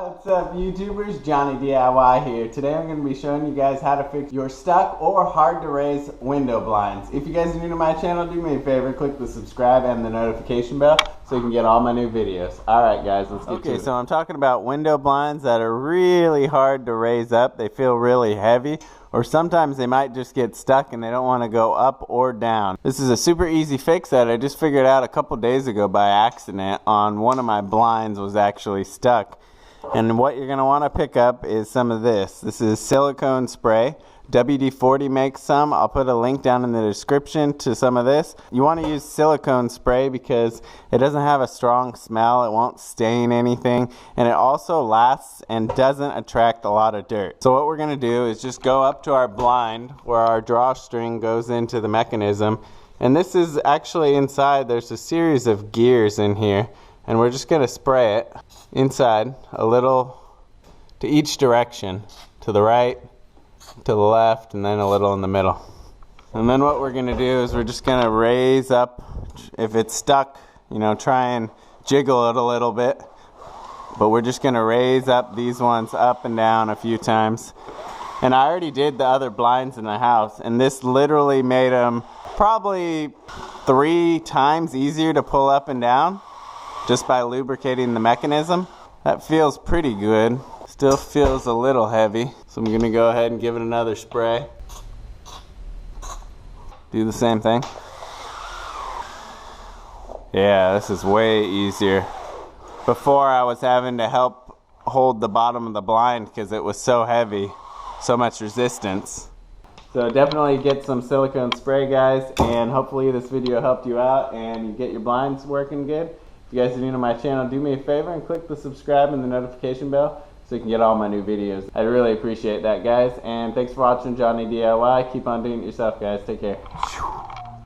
What's up YouTubers, Johnny DIY here. Today I'm going to be showing you guys how to fix your stuck or hard to raise window blinds. If you guys are new to my channel, do me a favor, click the subscribe and the notification bell so you can get all my new videos. Alright guys, let's get to it. Okay, so I'm talking about window blinds that are really hard to raise up. They feel really heavy, or sometimes they might just get stuck and they don't want to go up or down. This is a super easy fix that I just figured out a couple days ago by accident on one of my blinds was actually stuck. And what you're going to want to pick up is some of this. This is silicone spray. WD-40 makes some. I'll put a link down in the description to some of this. You want to use silicone spray because it doesn't have a strong smell. It won't stain anything. And it also lasts and doesn't attract a lot of dirt. So what we're going to do is just go up to our blind where our drawstring goes into the mechanism. And this is actually inside. There's a series of gears in here. And we're just going to spray it inside a little to each direction, to the right, to the left, and then a little in the middle. And then what we're going to do is we're just going to raise up. If it's stuck, you know, try and jiggle it a little bit. But we're just going to raise up these ones up and down a few times. And I already did the other blinds in the house, and this literally made them probably 3 times easier to pull up and down just by lubricating the mechanism. That feels pretty good. Still feels a little heavy. So I'm going to go ahead and give it another spray. Do the same thing. Yeah, this is way easier. Before I was having to help hold the bottom of the blind because it was so heavy. So much resistance. So definitely get some silicone spray, guys, and hopefully this video helped you out and you get your blinds working good. If you guys are new to my channel, do me a favor and click the subscribe and the notification bell so you can get all my new videos. I really appreciate that, guys. And thanks for watching Johnny DIY. Keep on doing it yourself, guys. Take care.